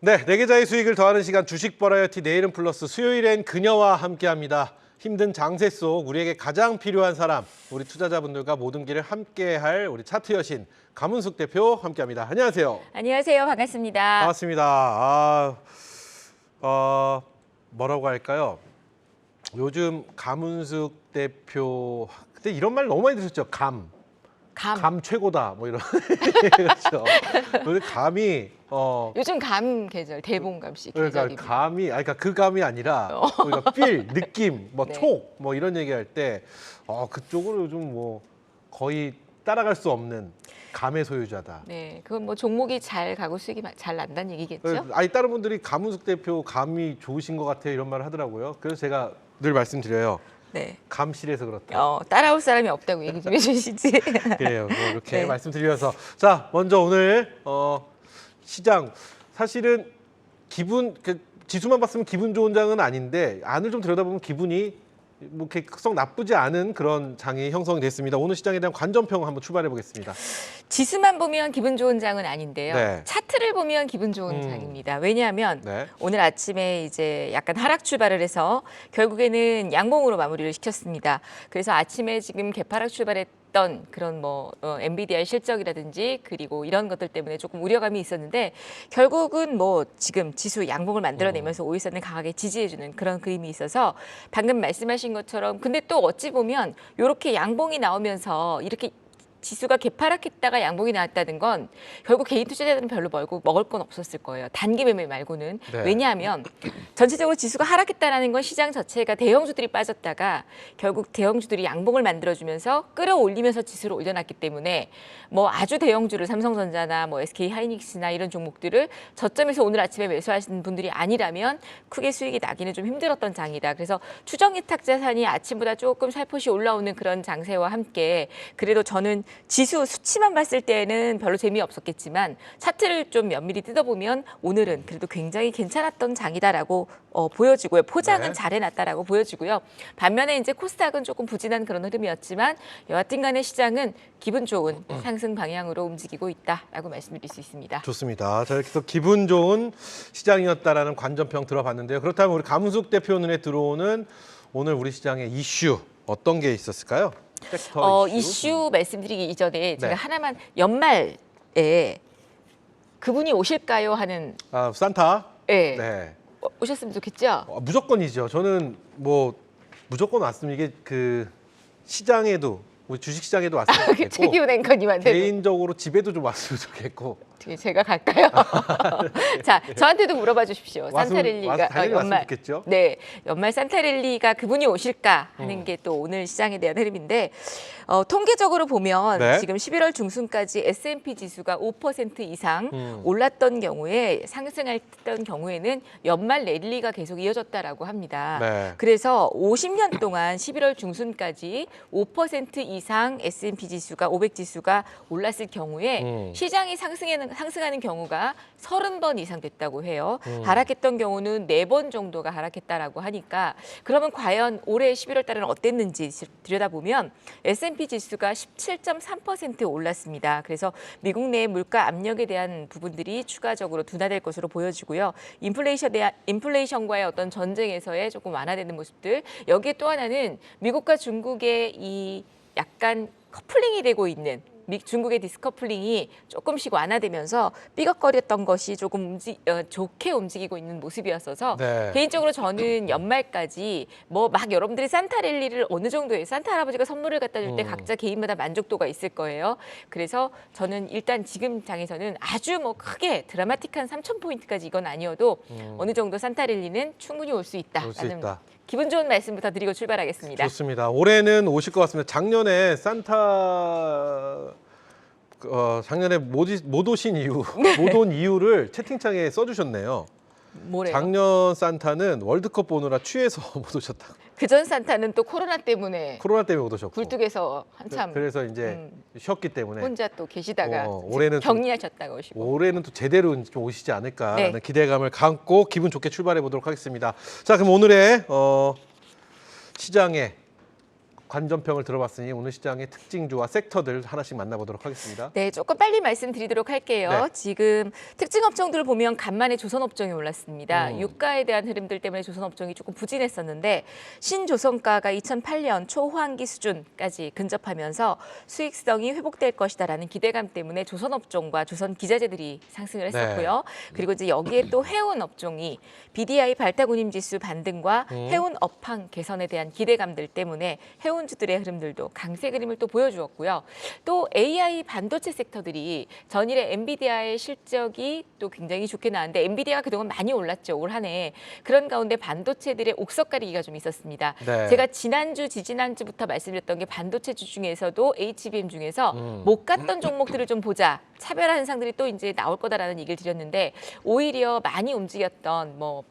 네, 네 계좌의 수익을 더하는 시간 주식 버라이어티 내일은 플러스 수요일엔 그녀와 함께합니다. 힘든 장세 속 우리에게 가장 필요한 사람, 우리 투자자분들과 모든 길을 함께할 우리 차트 여신 가문숙 대표 함께합니다. 안녕하세요. 안녕하세요. 반갑습니다. 반갑습니다. 뭐라고 할까요? 요즘 가문숙 대표 그때 이런 말 너무 많이 들으셨죠? 감 최고다 뭐 이런 그렇죠. 오늘 감이 요즘 감 계절, 대봉감씨 그러니까 계절입니다. 그러니까 그 감이 아니라 우리가 필, 느낌, 뭐 네. 촉, 뭐 이런 얘기할 때 그쪽으로 요즘 뭐 거의 따라갈 수 없는 감의 소유자다. 네, 그건 뭐 종목이 잘 가고 수익이 잘 난다는 얘기겠죠? 아니 다른 분들이 가문숙 대표 감이 좋으신 것 같아요 이런 말을 하더라고요. 그래서 제가 늘 말씀드려요. 네. 감실해서 그렇다. 따라올 사람이 없다고 얘기 좀 해주시지. 그래요. 뭐 이렇게 네. 말씀드리면서 자 먼저 오늘 시장 사실은 지수만 봤으면 기분 좋은 장은 아닌데 안을 좀 들여다보면 기분이 뭐 이렇게 썩 나쁘지 않은 그런 장이 형성이 됐습니다. 오늘 시장에 대한 관전평 한번 출발해 보겠습니다. 지수만 보면 기분 좋은 장은 아닌데요. 네. 차트를 보면 기분 좋은 장입니다. 왜냐하면 네. 오늘 아침에 이제 약간 하락 출발을 해서 결국에는 양봉으로 마무리를 시켰습니다. 그래서 아침에 지금 개파락 출발했던 그런 엔비디아의 실적이라든지 그리고 이런 것들 때문에 조금 우려감이 있었는데 결국은 뭐 지금 지수 양봉을 만들어내면서 오일선을 강하게 지지해주는 그런 그림이 있어서 방금 말씀하신 것처럼 근데 또 어찌 보면 이렇게 양봉이 나오면서 이렇게 지수가 개파락했다가 양봉이 나왔다는 건 결국 개인 투자자들은 별로 먹을 건 없었을 거예요. 단기 매매 말고는. 네. 왜냐하면 전체적으로 지수가 하락했다는 건 시장 자체가 대형주들이 빠졌다가 결국 대형주들이 양봉을 만들어주면서 끌어올리면서 지수를 올려놨기 때문에 뭐 아주 대형주를 삼성전자나 뭐 SK하이닉스나 이런 종목들을 저점에서 오늘 아침에 매수하시는 분들이 아니라면 크게 수익이 나기는 좀 힘들었던 장이다. 그래서 추정예탁 자산이 아침보다 조금 살포시 올라오는 그런 장세와 함께 그래도 저는 지수 수치만 봤을 때는 별로 재미없었겠지만 차트를 좀 면밀히 뜯어보면 오늘은 그래도 굉장히 괜찮았던 장이다라고 보여지고요. 포장은 네. 잘 해놨다라고 보여지고요. 반면에 이제 코스닥은 조금 부진한 그런 흐름이었지만 여하튼간에 시장은 기분 좋은 상승 방향으로 움직이고 있다라고 말씀드릴 수 있습니다. 좋습니다. 자 이렇게 또 기분 좋은 시장이었다라는 관전평 들어봤는데요. 그렇다면 우리 가문숙 대표 눈에 들어오는 오늘 우리 시장의 이슈 어떤 게 있었을까요? 섹터 이슈 말씀드리기 이전에 제가 네. 하나만 연말에 그분이 오실까요 하는 산타. 예. 네. 오셨으면 좋겠죠? 무조건이죠. 저는 뭐 무조건 왔으면 이게 그 시장에도 우리 주식 시장에도 왔으면 좋겠고 최기훈 앵커님한테 개인적으로 집에도 좀 왔으면 좋겠고 제가 갈까요? 자, 저한테도 물어봐 주십시오. 산타랠리가 당연히 왔으면 좋겠죠. 네, 연말 산타랠리가 그분이 오실까 하는 게 또 오늘 시장에 대한 흐름인데 통계적으로 보면 네. 지금 11월 중순까지 S&P 지수가 5% 이상 올랐던 경우에 상승했던 경우에는 연말 랠리가 계속 이어졌다라고 합니다. 네. 그래서 50년 동안 11월 중순까지 5% 이상 S&P 지수가 500 지수가 올랐을 경우에 시장이 상승하는 경우가 30번 이상 됐다고 해요. 하락했던 경우는 4번 정도가 하락했다라고 하니까 그러면 과연 올해 11월 달은 어땠는지 들여다보면 S&P 지수가 17.3% 올랐습니다. 그래서 미국 내 물가 압력에 대한 부분들이 추가적으로 둔화될 것으로 보여지고요. 인플레이션과의 어떤 전쟁에서의 조금 완화되는 모습들. 여기에 또 하나는 미국과 중국의 이 약간 커플링이 되고 있는 중국의 디스커플링이 조금씩 완화되면서 삐걱거렸던 것이 조금 좋게 움직이고 있는 모습이었어서 네. 개인적으로 저는 연말까지 뭐 막 여러분들이 산타랠리를 어느 정도에 산타 할아버지가 선물을 갖다 줄 때 각자 개인마다 만족도가 있을 거예요. 그래서 저는 일단 지금 장에서는 아주 뭐 크게 드라마틱한 3,000포인트까지 이건 아니어도 어느 정도 산타랠리는 충분히 올 수 있다. 올 수 있다. 기분 좋은 말씀부터 드리고 출발하겠습니다. 좋습니다. 올해는 오실 것 같습니다. 작년에 작년에 못 오신 이유, 못 온 이유를 채팅창에 써주셨네요. 뭐래요? 작년 산타는 월드컵 보느라 취해서 못 오셨다고. 그전 산타는 또 코로나 때문에 코로나 때문에 못 오셨고. 굴뚝에서 한참 그래서 이제 쉬었기 때문에 혼자 또 계시다가 올해는 격리하셨다가 오시고. 올해는 또 제대로 좀 오시지 않을까라는 네. 기대감을 갖고 기분 좋게 출발해 보도록 하겠습니다. 자, 그럼 오늘의 시장의 관전평을 들어봤으니 오늘 시장의 특징주와 섹터들 하나씩 만나보도록 하겠습니다. 네, 조금 빨리 말씀드리도록 할게요. 네. 지금 특징 업종들을 보면 간만에 조선업종이 올랐습니다. 유가에 대한 흐름들 때문에 조선업종이 조금 부진했었는데 신조선가가 2008년 초호황기 수준까지 근접하면서 수익성이 회복될 것이다라는 기대감 때문에 조선업종과 조선기자재들이 상승을 했었고요. 그리고 이제 여기에 또 해운 업종이 BDI 발타군임지수 반등과 해운 업황 개선에 대한 기대감들 때문에 해운주들의 흐름들도 강세 그림을 또 보여주었고요. 또 AI 반도체 섹터들이 전일에 엔비디아의 실적이 또 굉장히 좋게 나왔는데 엔비디아가 그동안 많이 올랐죠. 올 한 해. 그런 가운데 반도체들의 옥석가리기가 좀 있었습니다. 네. 제가 지난주, 지지난주부터 말씀드렸던 게 반도체주 중에서도 HBM 중에서 못 갔던 종목들을 좀 보자. 차별화한 상들이 또 이제 나올 거다라는 얘기를 드렸는데 오히려 많이 움직였던 뭐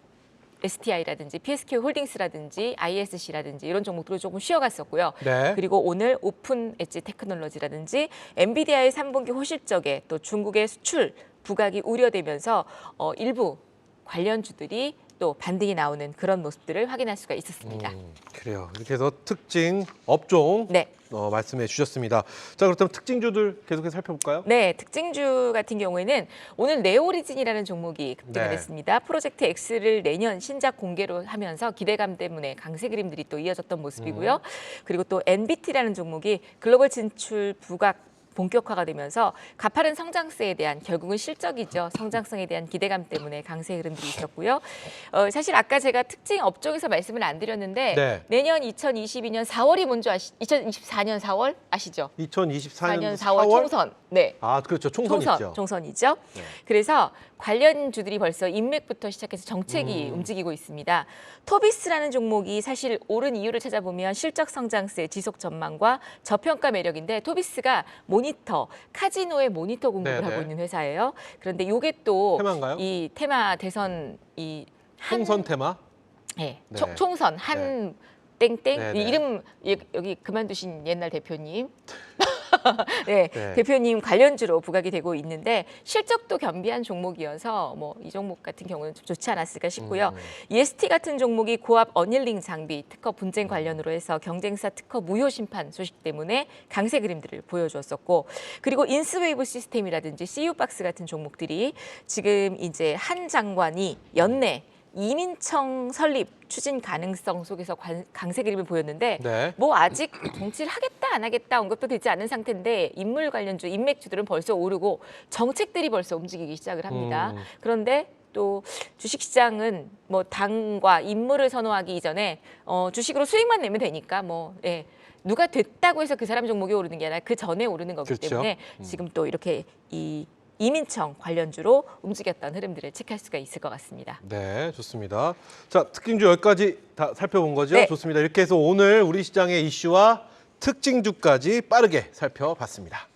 STI라든지 PSK 홀딩스라든지 ISC라든지 이런 종목들을 조금 쉬어갔었고요. 네. 그리고 오늘 오픈 엣지 테크놀로지라든지 엔비디아의 3분기 호실적에 또 중국의 수출 부각이 우려되면서 일부 관련주들이 또 반등이 나오는 그런 모습들을 확인할 수가 있었습니다. 그래요. 이렇게 해서 특징 업종 네. 말씀해 주셨습니다. 자, 그렇다면 특징주들 계속해서 살펴볼까요? 네, 특징주 같은 경우에는 오늘 네오리진이라는 종목이 급등을 네. 했습니다. 프로젝트 X를 내년 신작 공개로 하면서 기대감 때문에 강세 그림들이 또 이어졌던 모습이고요. 그리고 또 NBT라는 종목이 글로벌 진출 부각 본격화가 되면서 가파른 성장세에 대한 결국은 실적이죠. 성장성에 대한 기대감 때문에 강세 흐름들이 있었고요. 사실 아까 제가 특징 업종에서 말씀을 안 드렸는데 네. 내년 2022년 4월이 뭔지 2024년 4월 아시죠? 2024년 4월 총선. 네. 아, 그렇죠. 총선 있죠. 총선이죠. 네. 그래서 관련주들이 벌써 인맥부터 시작해서 정책이 움직이고 있습니다. 토비스라는 종목이 사실 오른 이유를 찾아보면 실적 성장세, 지속 전망과 저평가 매력인데 토비스가 모니터, 카지노의 모니터 공급을 네네. 하고 있는 회사예요. 그런데 이게 또 테마인가요? 이 테마 대선 이 총선 테마? 네, 네. 총선 한 땡땡 네네. 이 이름 여기 그만두신 옛날 대표님 네, 네. 대표님 관련주로 부각이 되고 있는데 실적도 겸비한 종목이어서 뭐 이 종목 같은 경우는 좀 좋지 않았을까 싶고요. EST 같은 종목이 고압 어닐링 장비 특허 분쟁 관련으로 해서 경쟁사 특허 무효 심판 소식 때문에 강세 그림들을 보여주었었고 그리고 인스웨이브 시스템이라든지 CU박스 같은 종목들이 지금 이제 한 장관이 연내 이민청 설립 추진 가능성 속에서 강세 그림을 보였는데 네. 뭐 아직 정치를 하겠다 안 하겠다 언급도 되지 않은 상태인데 인물 관련주 인맥주들은 벌써 오르고 정책들이 벌써 움직이기 시작을 합니다. 그런데 또 주식시장은 뭐 당과 인물을 선호하기 이전에 주식으로 수익만 내면 되니까 뭐 예. 누가 됐다고 해서 그 사람 종목이 오르는 게 아니라 그 전에 오르는 거기 그렇죠. 때문에 지금 또 이렇게 이민청 관련주로 움직였던 흐름들을 체크할 수가 있을 것 같습니다. 네, 좋습니다. 자, 특징주 여기까지 다 살펴본 거죠? 네. 좋습니다. 이렇게 해서 오늘 우리 시장의 이슈와 특징주까지 빠르게 살펴봤습니다.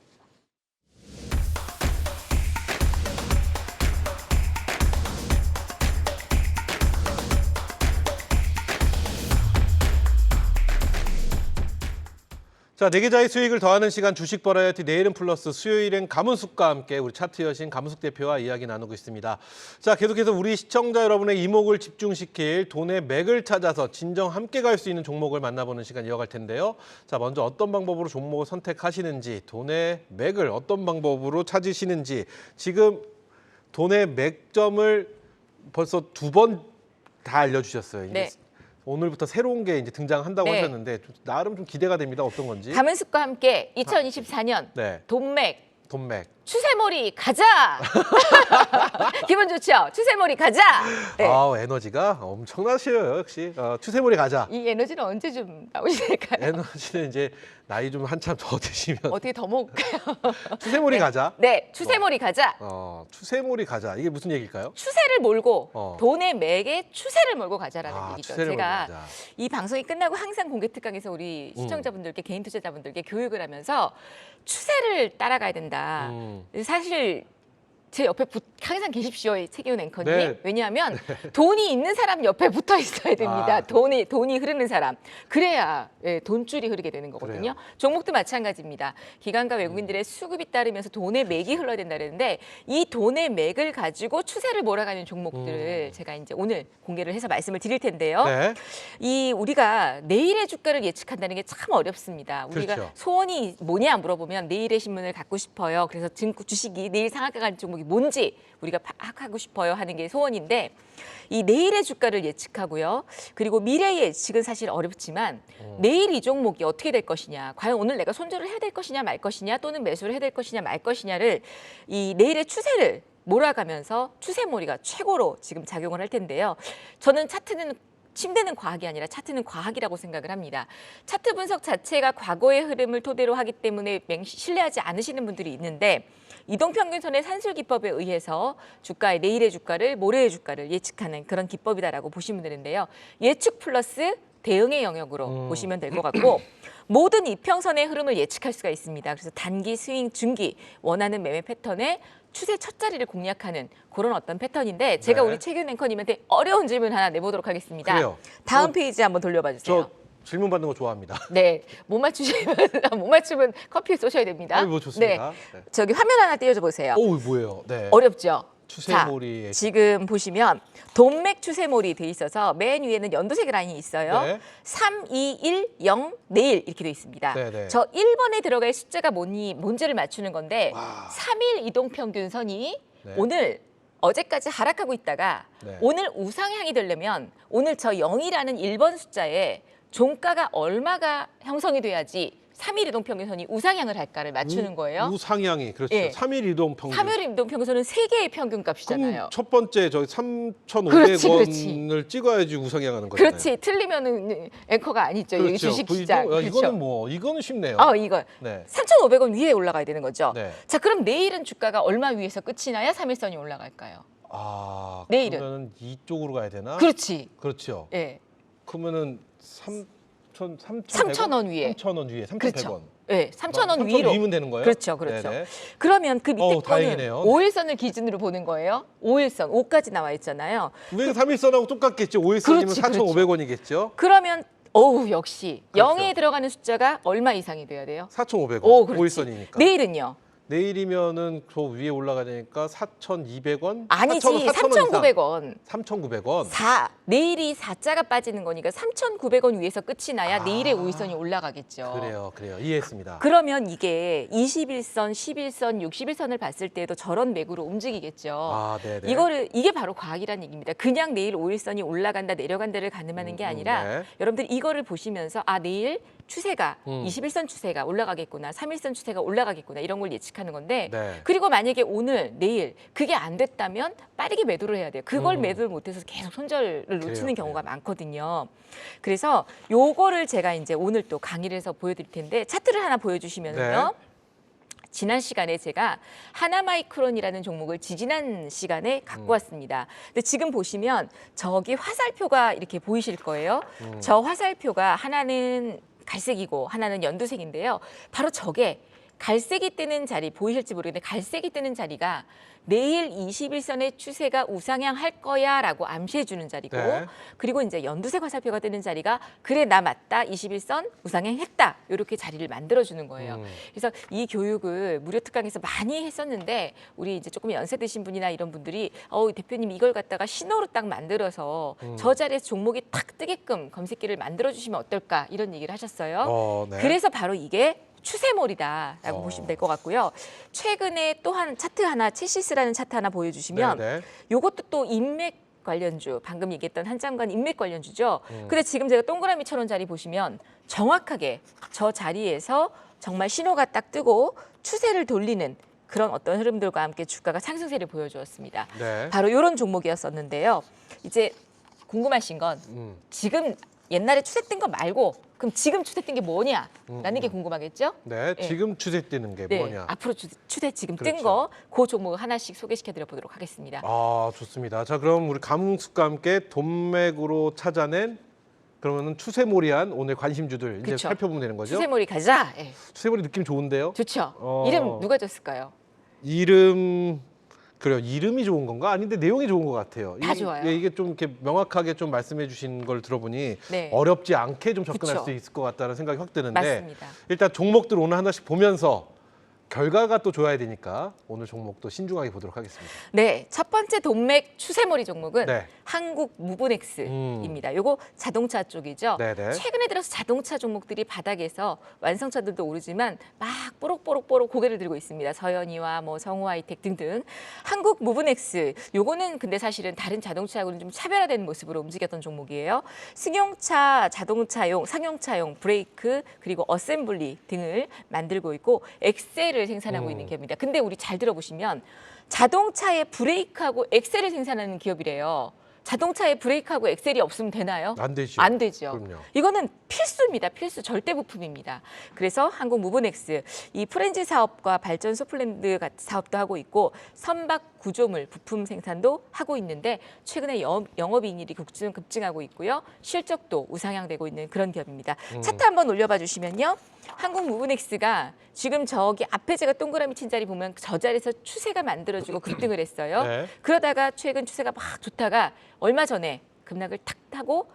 자, 네 계좌의 수익을 더하는 시간 주식 버라이어티 내일은 플러스 수요일엔 가문숙과 함께 우리 차트 여신 가문숙 대표와 이야기 나누고 있습니다. 자, 계속해서 우리 시청자 여러분의 이목을 집중시킬 돈의 맥을 찾아서 진정 함께 갈 수 있는 종목을 만나보는 시간 이어갈 텐데요. 자, 먼저 어떤 방법으로 종목을 선택하시는지, 돈의 맥을 어떤 방법으로 찾으시는지, 지금 돈의 맥점을 벌써 2번 다 알려주셨어요. 이제 네. 오늘부터 새로운 게 이제 등장한다고 네. 하셨는데 나름 좀 기대가 됩니다. 어떤 건지. 가문숙과 함께 2024년 네. 돈맥 돈맥. 추세몰이 가자. 기분 좋죠? 추세몰이 가자. 네. 에너지가 엄청나시요 역시. 추세몰이 가자. 이 에너지는 언제쯤 나오실까요? 에너지는 이제 나이 좀 한참 더 드시면 어떻게 더 먹을까요? 추세몰이 가자. 네, 추세몰이 가자. 추세몰이 가자. 이게 무슨 얘기일까요? 추세를 몰고 어. 돈의 맥에 추세를 몰고 가자라는 얘기죠. 추세를 제가 몰고 가자. 이 방송이 끝나고 항상 공개 특강에서 우리 시청자분들께 개인 투자자분들께 교육을 하면서 추세를 따라가야 된다. 사실 제 옆에 항상 계십시오, 최기훈 앵커님. 네. 왜냐하면 돈이 있는 사람 옆에 붙어 있어야 됩니다. 아. 돈이 흐르는 사람. 그래야 돈줄이 흐르게 되는 거거든요. 그래요. 종목도 마찬가지입니다. 기관과 외국인들의 수급이 따르면서 돈의 맥이 흘러야 된다 그랬는데 이 돈의 맥을 가지고 추세를 몰아가는 종목들을 제가 이제 오늘 공개를 해서 말씀을 드릴 텐데요. 네. 이 우리가 내일의 주가를 예측한다는 게 참 어렵습니다. 우리가 그렇죠. 소원이 뭐냐 물어보면 내일의 신문을 갖고 싶어요. 그래서 주식이 내일 상한가 가는 종목이 뭔지 우리가 파악하고 싶어요 하는 게 소원인데 이 내일의 주가를 예측하고요. 그리고 미래의 예측은 사실 어렵지만 내일 이 종목이 어떻게 될 것이냐, 과연 오늘 내가 손절을 해야 될 것이냐 말 것이냐 또는 매수를 해야 될 것이냐 말 것이냐를 이 내일의 추세를 몰아가면서 추세몰이가 최고로 지금 작용을 할 텐데요. 저는 침대는 과학이 아니라 차트는 과학이라고 생각을 합니다. 차트 분석 자체가 과거의 흐름을 토대로 하기 때문에 신뢰하지 않으시는 분들이 있는데 이동평균선의 산술 기법에 의해서 주가의 내일의 주가를 모레의 주가를 예측하는 그런 기법이다라고 보시면 되는데요. 예측 플러스 대응의 영역으로 보시면 될 것 같고 모든 이평선의 흐름을 예측할 수가 있습니다. 그래서 단기, 스윙, 중기 원하는 매매 패턴의 추세 첫 자리를 공략하는 그런 어떤 패턴인데 제가 네. 우리 최기훈 앵커님한테 어려운 질문 하나 내보도록 하겠습니다. 그래요. 다음 페이지 한번 돌려봐 주세요. 저 질문 받는 거 좋아합니다. 네, 못 맞추면 커피 쏘셔야 됩니다. 뭐 좋습니다. 네, 저기 화면 하나 띄워줘 보세요. 오, 뭐예요? 네. 어렵죠? 추세몰이. 자, 지금 보시면 돈맥 추세몰이 돼 있어서 맨 위에는 연두색 라인이 있어요. 네. 3, 2, 1, 0, 내일 이렇게 돼 있습니다. 네, 네. 저 1번에 들어갈 숫자가 뭔지를 맞추는 건데 와. 3일 이동평균선이 네. 오늘 어제까지 하락하고 있다가 네. 오늘 우상향이 되려면 오늘 저 0이라는 1번 숫자에 종가가 얼마가 형성이 돼야지 3일 이동평균선이 우상향을 할까를 맞추는 거예요. 우상향이 그렇죠. 예. 3일 이동 평균. 3일 이동평균선은 세계의 평균값이잖아요. 그럼 첫 번째 저기 3,500원을 그렇지. 찍어야지 우상향하는 거잖아요. 그렇지. 틀리면은 앵커가 아니죠. 여기 그렇죠. 주식시장. 야, 그렇죠. 이거는 쉽네요. 이거 네. 3,500원 위에 올라가야 되는 거죠. 네. 자, 그럼 내일은 주가가 얼마 위에서 끝이 나야 3일선이 올라갈까요? 아, 내일은? 그러면은 이쪽으로 가야 되나? 그렇지. 그렇죠. 예. 그러면은 3,000원 위에. 3,000원 위에 3,100원. 그렇죠. 예, 3,000원 위로. 위면 되는 거예요? 그렇죠, 그렇죠. 네네. 그러면 그 밑에 거는 다행이네요. 5일선을 기준으로 보는 거예요. 5일선, 5까지 나와 있잖아요. 위에 3일선하고 똑같겠죠. 5일선이면 그렇지, 4,500원이겠죠. 그러면 역시 그렇죠. 0에 들어가는 숫자가 얼마 이상이 돼야 돼요? 4,500원. 그렇지. 5일선이니까. 내일은요? 내일이면은 저 위에 올라가니까 4,200원? 아니지, 3,900원. 3,900원. 내일이 4자가 빠지는 거니까 3,900원 위에서 끝이 나야 내일의 5일선이 올라가겠죠. 그래요. 이해했습니다. 그러면 이게 21선, 11선, 61선을 봤을 때도 저런 맥으로 움직이겠죠. 아, 네네. 이게 바로 과학이라는 얘기입니다. 그냥 내일 5일선이 올라간다, 내려간다를 가늠하는 게 아니라 네. 여러분들 이거를 보시면서 내일 추세가 21선 추세가 올라가겠구나, 3일선 추세가 올라가겠구나 이런 걸 예측하는 건데 네. 그리고 만약에 오늘, 내일 그게 안 됐다면 빠르게 매도를 해야 돼요. 그걸 매도를 못해서 계속 손절을 놓치는 경우가 많거든요. 그래서 요거를 제가 이제 오늘 또 강의를 해서 보여드릴 텐데 차트를 하나 보여주시면요. 네. 지난 시간에 제가 하나마이크론이라는 종목을 지지난 시간에 갖고 왔습니다. 근데 지금 보시면 저기 화살표가 이렇게 보이실 거예요. 저 화살표가 하나는 갈색이고 하나는 연두색인데요. 바로 저게 갈색이 뜨는 자리 보이실지 모르겠는데 갈색이 뜨는 자리가 내일 21선의 추세가 우상향할 거야 라고 암시해 주는 자리고 네. 그리고 이제 연두색 화살표가 뜨는 자리가 그래 나 맞다 21선 우상향했다 이렇게 자리를 만들어 주는 거예요. 그래서 이 교육을 무료 특강에서 많이 했었는데 우리 이제 조금 연세 드신 분이나 이런 분들이 대표님 이걸 갖다가 신호로 딱 만들어서 저 자리에서 종목이 탁 뜨게끔 검색기를 만들어 주시면 어떨까 이런 얘기를 하셨어요. 네. 그래서 바로 이게 추세몰이다라고 보시면 될 것 같고요. 최근에 또 한 차트 하나, 체시스라는 차트 하나 보여주시면 네네. 요것도 또 인맥 관련주, 방금 얘기했던 한장관 인맥 관련주죠. 근데 지금 제가 동그라미처럼 자리 보시면 정확하게 저 자리에서 정말 신호가 딱 뜨고 추세를 돌리는 그런 어떤 흐름들과 함께 주가가 상승세를 보여주었습니다. 네. 바로 이런 종목이었었는데요. 이제 궁금하신 건 지금 옛날에 추세 뜬 거 말고 그럼 지금 추세 뜬 게 뭐냐라는 게 궁금하겠죠? 네. 예. 지금 추세 뜨는 게 네, 뭐냐? 앞으로 추세 지금 그렇죠. 뜬 거 그 종목을 하나씩 소개시켜 드려 보도록 하겠습니다. 아, 좋습니다. 자, 그럼 우리 감웅숙과 함께 돈맥으로 찾아낸 그러면은 추세몰이한 오늘 관심주들 이제 그쵸. 살펴보면 되는 거죠? 추세몰이 가자. 예. 추세몰이 느낌 좋은데요? 좋죠. 어. 이름 누가 줬을까요? 이름 그래요. 이름이 좋은 건가? 아닌데 내용이 좋은 것 같아요. 다 좋아요. 이게 좀 이렇게 명확하게 좀 말씀해 주신 걸 들어보니 네. 어렵지 않게 좀 접근할 그쵸. 수 있을 것 같다는 생각이 확 드는데 맞습니다. 일단 종목들 오늘 하나씩 보면서 결과가 또 좋아야 되니까 오늘 종목도 신중하게 보도록 하겠습니다. 네, 첫 번째 돈맥 추세몰이 종목은 네. 한국 무브넥스입니다. 요거 자동차 쪽이죠. 네네. 최근에 들어서 자동차 종목들이 바닥에서 완성차들도 오르지만 막 뽀록뽀록 고개를 들고 있습니다. 서현이와 뭐 성우하이텍 등등. 한국 무브넥스 요거는 근데 사실은 다른 자동차하고는 좀 차별화된 모습으로 움직였던 종목이에요. 승용차, 자동차용, 상용차용 브레이크 그리고 어셈블리 등을 만들고 있고 엑셀을 생산하고 있는 기업입니다. 근데 우리 잘 들어보시면 자동차의 브레이크하고 엑셀을 생산하는 기업이래요. 자동차에 브레이크하고 엑셀이 없으면 되나요? 안 되죠. 안 되죠. 그럼요. 이거는 필수입니다. 필수 절대 부품입니다. 그래서 한국 무브넥스 이 프렌즈 사업과 발전소 플랜드 사업도 하고 있고 선박 구조물 부품 생산도 하고 있는데 최근에 영업이익률이 급증하고 있고요. 실적도 우상향되고 있는 그런 기업입니다. 차트 한번 올려봐 주시면요. 한국 무브넥스가 지금 저기 앞에 제가 동그라미 친 자리 보면 저 자리에서 추세가 만들어지고 급등을 했어요. 네. 그러다가 최근 추세가 막 좋다가 얼마 전에 급락을 탁 타고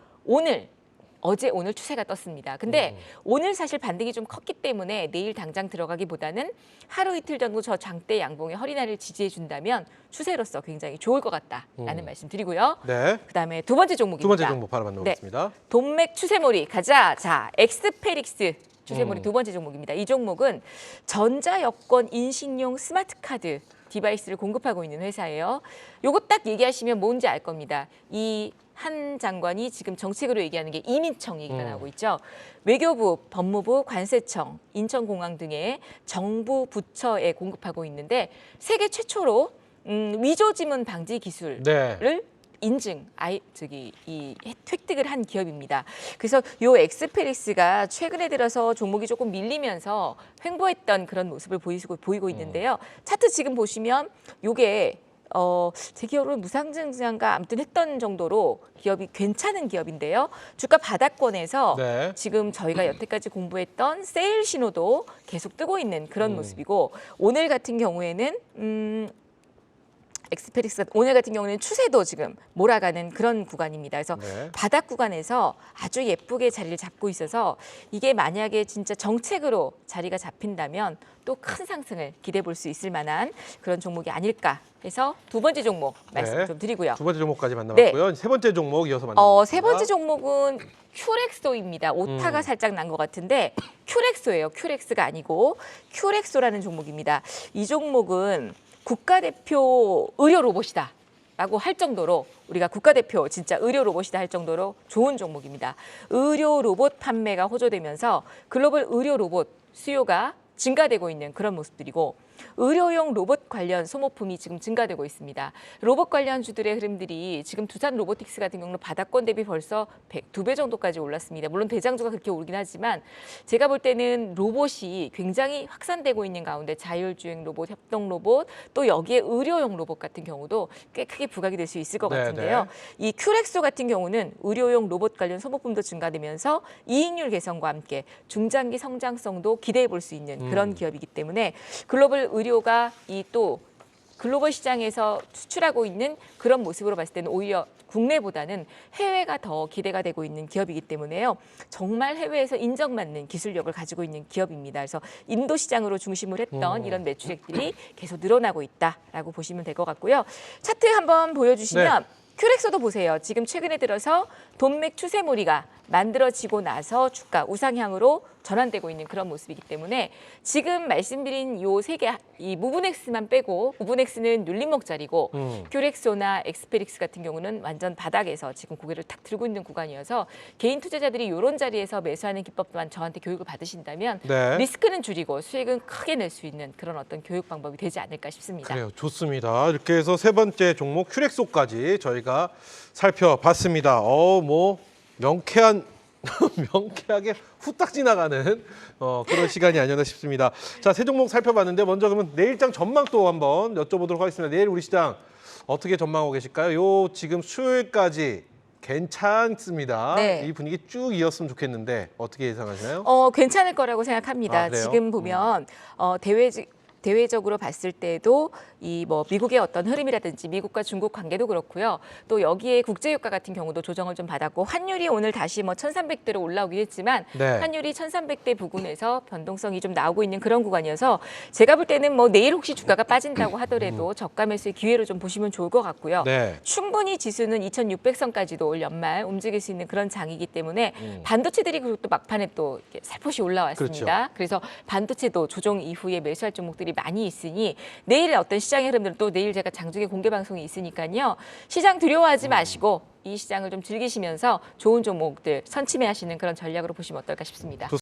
어제 오늘 추세가 떴습니다. 근데 오늘 사실 반등이 좀 컸기 때문에 내일 당장 들어가기보다는 하루 이틀 정도 저 장대 양봉의 허리날을 지지해 준다면 추세로서 굉장히 좋을 것 같다라는 말씀 드리고요. 네. 그다음에 두 번째 종목입니다. 두 번째 종목 바로 만나보겠습니다. 돈맥 추세몰이 가자. 자, 엑스페릭스 추세몰이 두 번째 종목입니다. 이 종목은 전자여권 인식용 스마트 카드 디바이스를 공급하고 있는 회사예요. 요거 딱 얘기하시면 뭔지 알 겁니다. 이 한 장관이 지금 정책으로 얘기하는 게 이민청 얘기가 나오고 있죠. 외교부, 법무부, 관세청, 인천공항 등의 정부 부처에 공급하고 있는데 세계 최초로 위조 지문 방지 기술을 네. 획득을 한 기업입니다. 그래서 요 엑스페리스가 최근에 들어서 종목이 조금 밀리면서 횡보했던 그런 모습을 보이고 있는데요. 차트 지금 보시면 요게 제 기억으로는 무상증자인가 아무튼 했던 정도로 기업이 괜찮은 기업인데요. 주가 바닥권에서 네. 지금 저희가 여태까지 공부했던 세일 신호도 계속 뜨고 있는 그런 모습이고 오늘 같은 경우에는 엑스페릭스 오늘 같은 경우는 추세도 지금 몰아가는 그런 구간입니다. 그래서 네. 바닥 구간에서 아주 예쁘게 자리를 잡고 있어서 이게 만약에 진짜 정책으로 자리가 잡힌다면 또 큰 상승을 기대해 볼 수 있을 만한 그런 종목이 아닐까 해서 두 번째 종목 말씀 네. 좀 드리고요. 두 번째 종목까지 만나봤고요. 세 번째 종목 이어서 만나보겠습니다. 세 번째 종목은 큐렉소입니다. 오타가 살짝 난 것 같은데 큐렉소예요. 큐렉스가 아니고 큐렉소라는 종목입니다. 이 종목은 국가대표 의료 로봇이다 라고 할 정도로 우리가 국가대표 진짜 의료 로봇이다 할 정도로 좋은 종목입니다. 의료 로봇 판매가 호조되면서 글로벌 의료 로봇 수요가 증가되고 있는 그런 모습들이고 의료용 로봇 관련 소모품이 지금 증가되고 있습니다. 로봇 관련주들의 흐름들이 지금 두산 로보틱스 같은 경우는 바닥권 대비 벌써 2배 정도까지 올랐습니다. 물론 대장주가 그렇게 오르긴 하지만 제가 볼 때는 로봇이 굉장히 확산되고 있는 가운데 자율주행 로봇, 협동 로봇 또 여기에 의료용 로봇 같은 경우도 꽤 크게 부각이 될 수 있을 것 같은데요. 이 큐렉소 같은 경우는 의료용 로봇 관련 소모품도 증가되면서 이익률 개선과 함께 중장기 성장성도 기대해 볼 수 있는 그런 기업이기 때문에 글로벌 의료가 이 또 글로벌 시장에서 수출하고 있는 그런 모습으로 봤을 때는 오히려 국내보다는 해외가 더 기대가 되고 있는 기업이기 때문에요. 정말 해외에서 인정받는 기술력을 가지고 있는 기업입니다. 그래서 인도 시장으로 중심을 했던 이런 매출액들이 계속 늘어나고 있다라고 보시면 될 것 같고요. 차트 한번 보여주시면 큐렉소도 보세요. 지금 최근에 들어서 돈맥 추세몰이가 만들어지고 나서 주가 우상향으로 전환되고 있는 그런 모습이기 때문에 지금 말씀드린 요 세 개, 이 무브넥스만 빼고 무브넥스는 눌림목자리고 큐렉소나 엑스페릭스 같은 경우는 완전 바닥에서 지금 고개를 탁 들고 있는 구간이어서 개인 투자자들이 이런 자리에서 매수하는 기법 또한 저한테 교육을 받으신다면 네. 리스크는 줄이고 수익은 크게 낼 수 있는 그런 어떤 교육 방법이 되지 않을까 싶습니다. 그래요. 좋습니다. 이렇게 해서 세 번째 종목 큐렉소까지 저희가 살펴봤습니다. 뭐 명쾌하게 후딱 지나가는 그런 시간이 아니었나 싶습니다. 자, 세 종목 살펴봤는데 먼저 그러면 내일장 전망 또 한번 여쭤보도록 하겠습니다. 내일 우리 시장 어떻게 전망하고 계실까요? 요 지금 수요일까지 괜찮습니다. 네. 이 분위기 쭉 이었으면 좋겠는데 어떻게 예상하시나요? 괜찮을 거라고 생각합니다. 아, 그래요? 지금 보면 대외적으로 봤을 때도 이 뭐 미국의 어떤 흐름이라든지 미국과 중국 관계도 그렇고요. 또 여기에 국제유가 같은 경우도 조정을 좀 받았고 환율이 오늘 다시 뭐 1,300대로 올라오긴 했지만 네. 환율이 1,300대 부근에서 변동성이 좀 나오고 있는 그런 구간이어서 제가 볼 때는 뭐 내일 혹시 주가가 빠진다고 하더라도 저가 매수의 기회로 좀 보시면 좋을 것 같고요. 네. 충분히 지수는 2,600선까지도 올 연말 움직일 수 있는 그런 장이기 때문에 반도체들이 그리고 또 막판에 또 이렇게 살포시 올라왔습니다. 그래서 반도체도 조정 이후에 매수할 종목들이 많이 있으니 내일의 어떤 시장의 흐름들은 또 내일 제가 장중에 공개 방송이 있으니까요. 시장 두려워하지 마시고 이 시장을 좀 즐기시면서 좋은 종목들 선침해하시는 그런 전략으로 보시면 어떨까 싶습니다. 좋습니다.